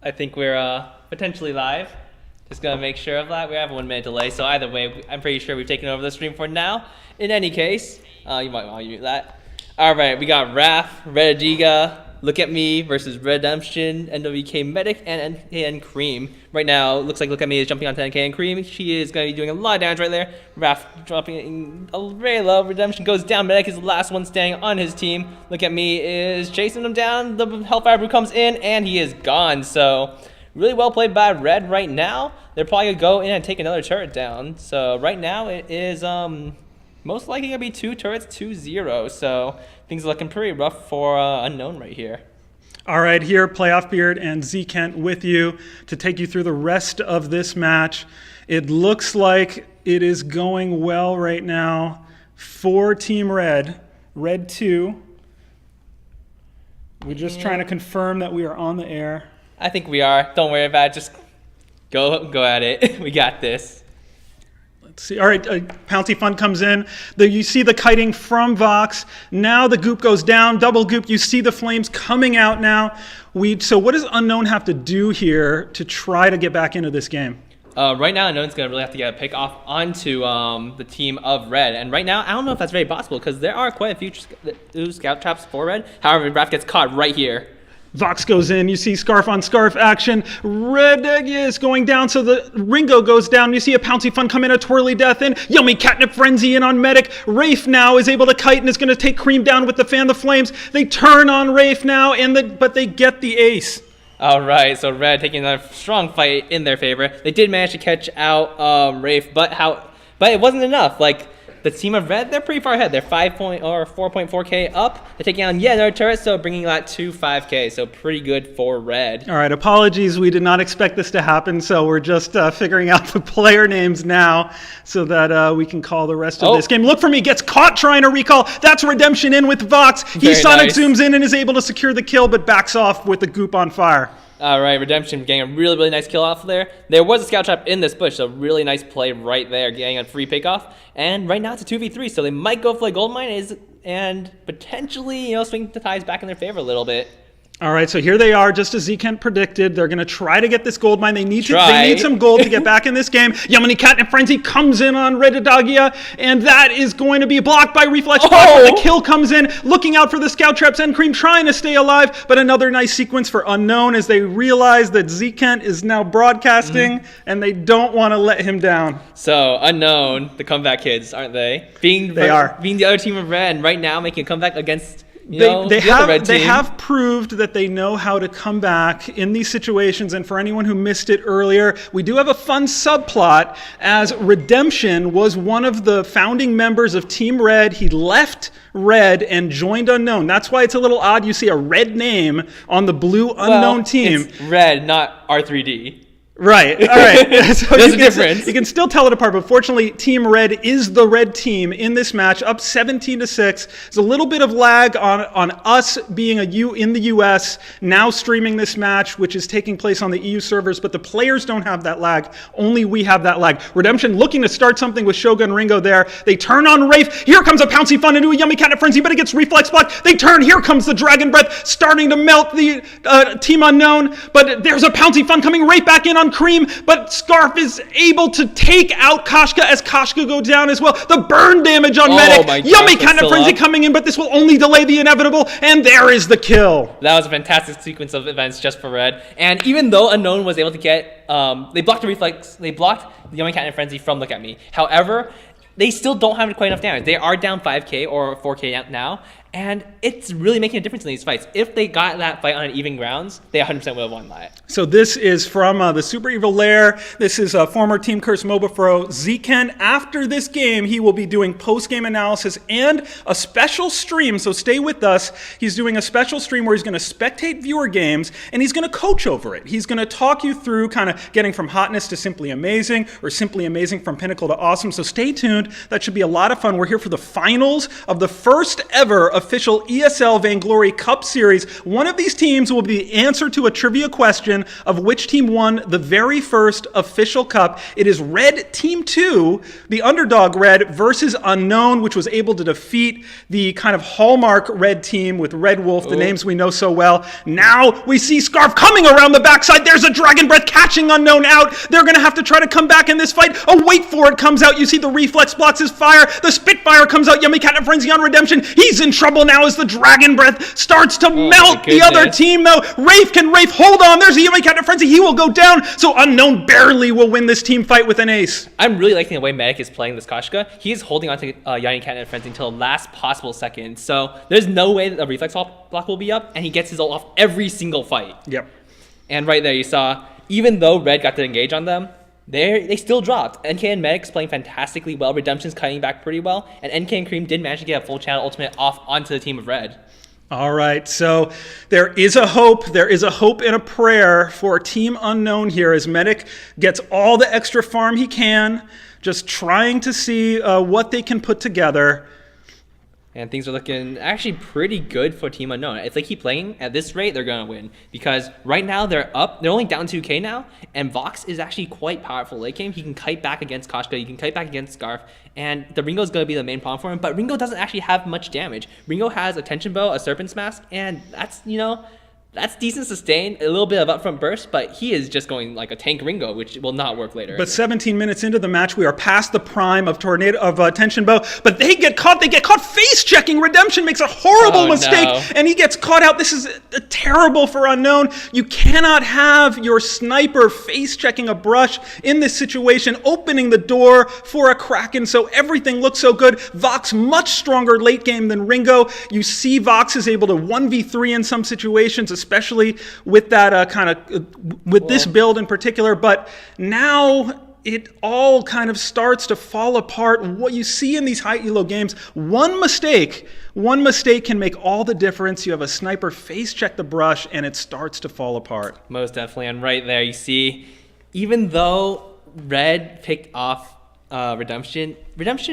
I think we're potentially live. Just gonna make sure of that. We have a 1 minute delay, so either way, I'm pretty sure we've taken over the stream for now. In any case, you might want to mute that. All right, we got Raph, Reddiga, Look At Me versus Redemption, NWK Medic, and NKN Cream. Right now, looks like Look At Me is jumping onto NKN Cream. She is going to be doing a lot of damage right there. Raph dropping very low. Redemption goes down. Medic is the last one standing on his team. Look At Me is chasing him down. The Hellfire Brew comes in, and he is gone. So, really well played by Red right now. They're probably going to go in and take another turret down. So, right now, it is most likely going to be 2 turrets, 2-0. So, things are looking pretty rough for Unknown right here. All right, here, Playoff Beard and Z Kent with you to take you through the rest of this match. It looks like it is going well right now for Team Red. Red 2. We're just trying to confirm that we are on the air. I think we are. Don't worry about it. Just go at it. We got this. See, all right, Pouncy Fun comes in. You see the kiting from Vox. Now the goop goes down, double goop. You see the flames coming out now. So what does Unknown have to do here to try to get back into this game? Right now, Unknown's going to really have to get a pick off onto the team of Red. And right now, I don't know if that's very possible because there are quite a few scout traps for Red. However, Raph gets caught right here. Vox goes in. You see scarf on scarf action. Red is going down, so the Ringo goes down. You see a Pouncy Fun come in, a Twirly Death in. Yummy Catnip Frenzy in on Medic. Rafe now is able to kite and is going to take Cream down with the Fan the Flames. They turn on Rafe now, but they get the ace. All right, so Red taking a strong fight in their favor. They did manage to catch out Rafe, but it wasn't enough. Like, the team of Red, they're pretty far ahead. They're 4.4K up. They're taking on yet another turret, so bringing that to 5K. So pretty good for Red. All right, apologies. We did not expect this to happen, so we're just figuring out the player names now so that we can call the rest of this game. Look for Me gets caught trying to recall. That's Redemption in with Vox. He Sonic zooms in and is able to secure the kill, but backs off with the goop on fire. All right, Redemption getting a really, really nice kill off there. There was a scout trap in this bush, so really nice play right there, getting a free pick off. And right now it's a 2v3, so they might go for the gold mine and potentially, swing the tides back in their favor a little bit. All right, so here they are, just as Z Kent predicted. They're going to try to get this gold mine. They need some gold to get back in this game. Yummy Catnip Frenzy comes in on Reddiga, and that is going to be blocked by Reflex. The kill comes in, looking out for the scout traps, and Cream trying to stay alive, but another nice sequence for Unknown as they realize that Z Kent is now broadcasting, and they don't want to let him down. So, Unknown, the comeback kids, aren't they? Being the other team of Red, and right now making a comeback against They have proved that they know how to come back in these situations, and for anyone who missed it earlier, we do have a fun subplot as Redemption was one of the founding members of Team Red. He left Red and joined Unknown. That's why it's a little odd you see a red name on the blue Unknown team. It's Red, not R3D. Right. All right. So There's a difference. You can still tell it apart, but fortunately, Team Red is the red team in this match, up 17-6. There's a little bit of lag on us being in the U.S. now streaming this match, which is taking place on the EU servers, but the players don't have that lag. Only we have that lag. Redemption looking to start something with Shogun Ringo there. They turn on Rafe. Here comes a Pouncy Fun into a Yummy Catnip Frenzy, but it gets reflex blocked. They turn. Here comes the Dragon Breath starting to melt the Team Unknown, but there's a Pouncy Fun coming right back in on Cream, but Scarf is able to take out Koshka as Koshka go down as well. The burn damage on Medic. Yummy Catnip Frenzy coming in, but this will only delay the inevitable, and there is the kill. That was a fantastic sequence of events just for Red. And even though Unknown was able to get, they blocked the reflex, they blocked the Yummy Catnip Frenzy from Look At Me. However, they still don't have quite enough damage. They are down 5K or 4K now, and it's really making a difference in these fights. If they got that fight on even grounds, they 100% would have won that. So this is from the Super Evil Lair. This is former Team Curse MOBA Pro Z-Ken. After this game, he will be doing post-game analysis and a special stream, so stay with us. He's doing a special stream where he's going to spectate viewer games, and he's going to coach over it. He's going to talk you through kind of getting from hotness to simply amazing, or simply amazing from pinnacle to awesome. So stay tuned. That should be a lot of fun. We're here for the finals of the first ever official ESL Vainglory Cup Series. One of these teams will be the answer to a trivia question of which team won the very first official cup. It is Red Team 2, the underdog Red, versus Unknown, which was able to defeat the kind of hallmark Red team with Red Wolf, the names we know so well. Now we see Scarf coming around the backside. There's a Dragon Breath catching Unknown out. They're going to have to try to come back in this fight. Oh, wait for it comes out. You see the reflex blocks his fire. The Spitfire comes out. Yummy Catnip Frenzy on Redemption. He's in trouble now as the Dragon Breath starts to melt the other team, though. Rafe hold on. There's a Yummy Catnip Frenzy. He will go down. So Unknown barely will win this team fight with an ace. I'm really liking the way Medic is playing this Koshka. He is holding on to Yummy Catnip Frenzy until the last possible second. So there's no way that the reflex block will be up, and he gets his ult off every single fight. Yep. And right there you saw, even though Red got to engage on them, they still dropped. NK and Medic's playing fantastically well. Redemption's cutting back pretty well. And NK and Cream did manage to get a full channel ultimate off onto the team of Red. All right, so there is a hope. There is a hope and a prayer for Team Unknown here as Medic gets all the extra farm he can, just trying to see what they can put together. And things are looking actually pretty good for Team Unknown. If they keep playing at this rate, they're going to win. Because right now they're up. They're only down 2k now. And Vox is actually quite powerful late game. He can kite back against Koshka. He can kite back against Scarf. And the Ringo is going to be the main problem for him. But Ringo doesn't actually have much damage. Ringo has a Tension Bow, a Serpent's Mask. And that's, that's decent sustain, a little bit of upfront burst, but he is just going like a tank Ringo, which will not work later. But 17 minutes into the match, we are past the prime of Tension Bow, but they get caught face checking. Redemption makes a horrible mistake, and he gets caught out. This is terrible for Unknown. You cannot have your sniper face checking a brush in this situation, opening the door for a Kraken, so everything looks so good. Vox much stronger late game than Ringo. You see Vox is able to 1v3 in some situations, especially with that this build in particular. But now it all kind of starts to fall apart. What you see in these high elo games, one mistake can make all the difference. You have a sniper face check the brush and it starts to fall apart. Most definitely. And right there you see, even though Red picked off Redemption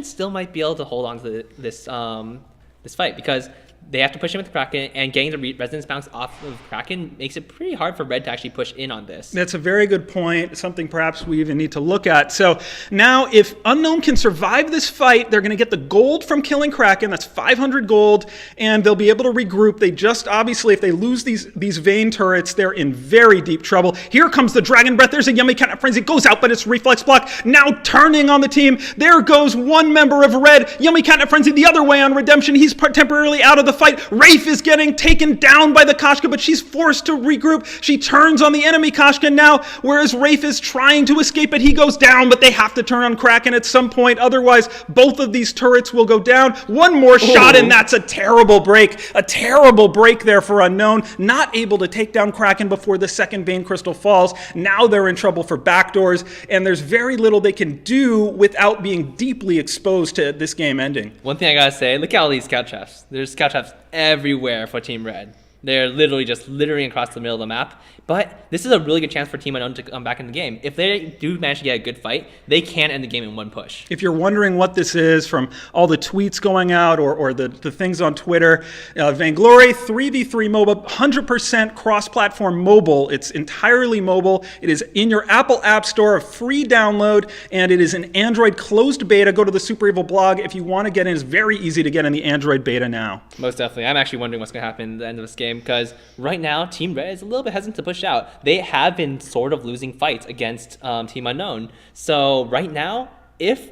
still might be able to hold on to this fight, because they have to push in with the Kraken, and getting the resonance bounce off of Kraken makes it pretty hard for Red to actually push in on this. That's a very good point, something perhaps we even need to look at. So now if Unknown can survive this fight, they're going to get the gold from killing Kraken. That's 500 gold, and they'll be able to regroup. They just, obviously, if they lose these Vayne turrets, they're in very deep trouble. Here comes the Dragon Breath. There's a Yummy Catnip Frenzy. It goes out, but it's reflex block. Now turning on the team. There goes one member of Red. Yummy Catnip Frenzy the other way on Redemption. He's temporarily out of the fight. Rafe is getting taken down by the Koshka, but she's forced to regroup. She turns on the enemy Koshka now, whereas Rafe is trying to escape it. He goes down, but they have to turn on Kraken at some point. Otherwise, both of these turrets will go down. One more shot, and that's a terrible break. A terrible break there for Unknown. Not able to take down Kraken before the second Vayne Crystal falls. Now they're in trouble for backdoors, and there's very little they can do without being deeply exposed to this game ending. One thing I gotta say, look at all these scout traps. There's scout traps everywhere for Team Red. They're literally just littering across the middle of the map. But this is a really good chance for Team Unknown to come back in the game. If they do manage to get a good fight, they can end the game in one push. If you're wondering what this is from all the tweets going out or the things on Twitter, Vainglory 3v3 MOBA, 100% cross-platform mobile. It's entirely mobile. It is in your Apple App Store, a free download, and it is an Android closed beta. Go to the Super Evil blog if you want to get in. It's very easy to get in the Android beta now. Most definitely. I'm actually wondering what's going to happen at the end of this game, because right now Team Red is a little bit hesitant to push out. They have been sort of losing fights against Team Unknown. So right now, if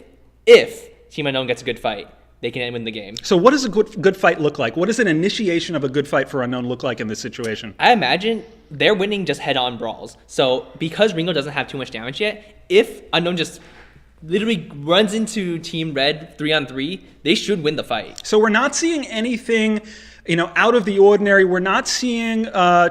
Team Unknown gets a good fight, they can win the game. So what does a good fight look like? What does an initiation of a good fight for Unknown look like in this situation? I imagine they're winning just head-on brawls. So because Ringo doesn't have too much damage yet, if Unknown just literally runs into Team Red 3-on-3, they should win the fight. So we're not seeing anything out of the ordinary. We're not seeing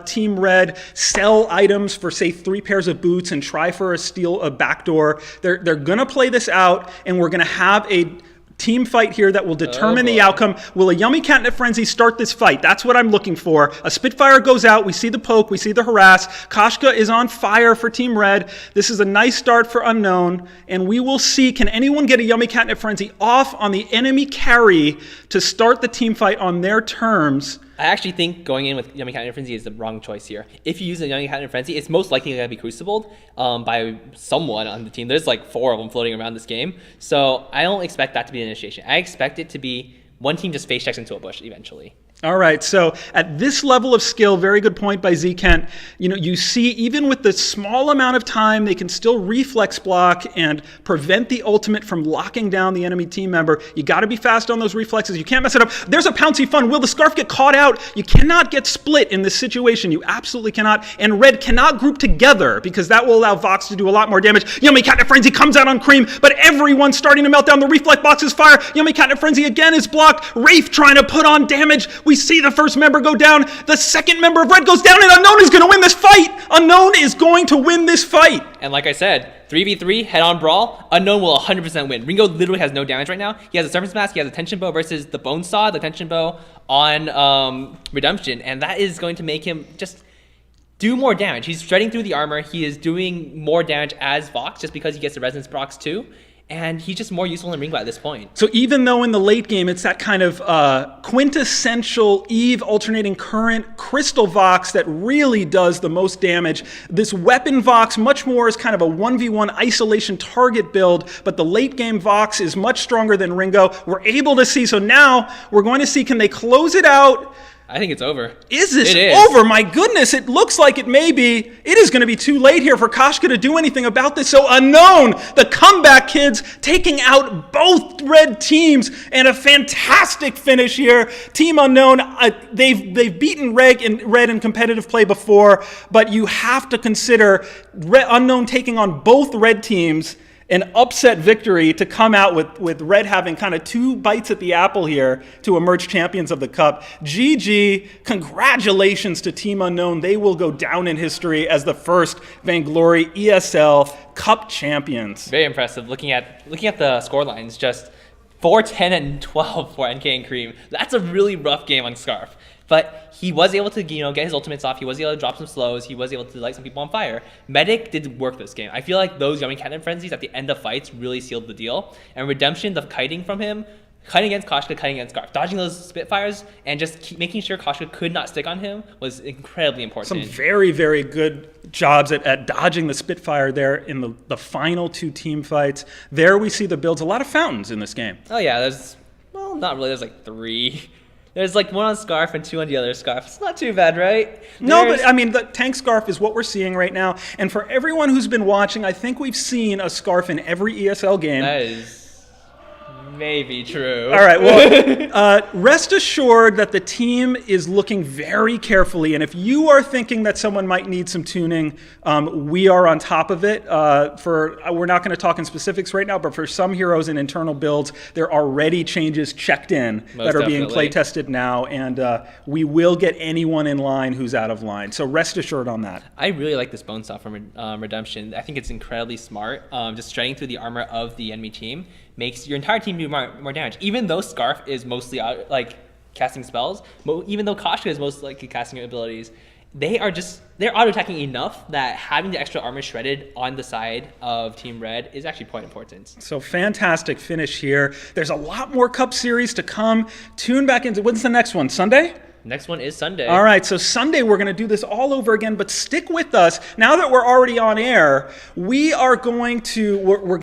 Team Red sell items for, say, 3 pairs of boots and try for a backdoor. They're going to play this out, and we're going to have a team fight here that will determine the outcome. Will a Yummy Catnip Frenzy start this fight? That's what I'm looking for. A Spitfire goes out. We see the poke. We see the harass. Koshka is on fire for Team Red. This is a nice start for Unknown. And we will see, can anyone get a Yummy Catnip Frenzy off on the enemy carry to start the team fight on their terms? I actually think going in with Yummy Catnip Frenzy is the wrong choice here. If you use a Yummy Catnip Frenzy, it's most likely going to be Crucibled by someone on the team. There's like 4 of them floating around this game. So I don't expect that to be an initiation. I expect it to be one team just face checks into a bush eventually. All right, so at this level of skill, very good point by Z Kent. You know, you see even with the small amount of time, they can still reflex block and prevent the ultimate from locking down the enemy team member. You got to be fast on those reflexes. You can't mess it up. There's a Pouncy Fun. Will the Scarf get caught out? You cannot get split in this situation. You absolutely cannot. And Red cannot group together because that will allow Vox to do a lot more damage. Yummy Catnip Frenzy comes out on Cream, but everyone's starting to melt down. The reflex boxes fire. Yummy Catnip Frenzy again is blocked. Wraith trying to put on damage. We see the first member go down. The second member of Red goes down, and Unknown is going to win this fight. Unknown is going to win this fight. And like I said, 3v3 head-on brawl, Unknown will 100% win. Ringo literally has no damage right now. He has a Surface Mask, he has a Tension Bow versus the Bone Saw, the Tension Bow on Redemption, and that is going to make him just do more damage. He's shredding through the armor. He is doing more damage as Vox just because he gets the Resonance procs too. And he's just more useful than Ringo at this point. So even though in the late game it's that kind of quintessential Eve alternating current Crystal Vox that really does the most damage, this Weapon Vox much more is kind of a 1v1 isolation target build, but the late game Vox is much stronger than Ringo. We're able to see, so now we're going to see, can they close it out? I think it's over. Is this over? My goodness, it looks like it may be. It is going to be too late here for Koshka to do anything about this. So Unknown, the comeback kids, taking out both Red teams, and a fantastic finish here. Team Unknown, they've beaten Red in competitive play before, but you have to consider Unknown taking on both Red teams, an upset victory to come out with Red having kind of 2 bites at the apple here to emerge champions of the Cup. GG, congratulations to Team Unknown. They will go down in history as the first Vainglory ESL Cup champions. Very impressive. Looking at the score lines, just 4-10 and 12 for NK and Cream. That's a really rough game on Scarf. But he was able to, get his ultimates off. He was able to drop some slows. He was able to light some people on fire. Medic did work this game. I feel like those Yummy Catnip Frenzies at the end of fights really sealed the deal. And Redemption, the kiting from him, kiting against Koshka, kiting against Scarf, dodging those Spitfires, and just making sure Koshka could not stick on him was incredibly important. Some very, very good jobs at dodging the Spitfire there in the final 2 team fights. There we see the builds. A lot of fountains in this game. Oh yeah, not really. There's like 3. There's like 1 on Scarf and 2 on the other Scarf. It's not too bad, right? No, but I mean, the tank Scarf is what we're seeing right now. And for everyone who's been watching, I think we've seen a Scarf in every ESL game. That is maybe true. All right, well, rest assured that the team is looking very carefully. And if you are thinking that someone might need some tuning, we are on top of it. We're not going to talk in specifics right now, but for some heroes in internal builds, there are already changes checked in that are being play tested now. And we will get anyone in line who's out of line. So rest assured on that. I really like this Bone Saw from Redemption. I think it's incredibly smart. Just shredding through the armor of the enemy team makes your entire team do more damage. Even though Scarf is mostly out, casting spells, even though Koshka is most likely casting abilities, they're auto-attacking enough that having the extra armor shredded on the side of Team Red is actually quite important. So fantastic finish here. There's a lot more Cup Series to come. Tune back into, when's the next one, Sunday? Next one is Sunday. All right, so Sunday we're going to do this all over again, but stick with us. Now that we're already on air, we are going to, we're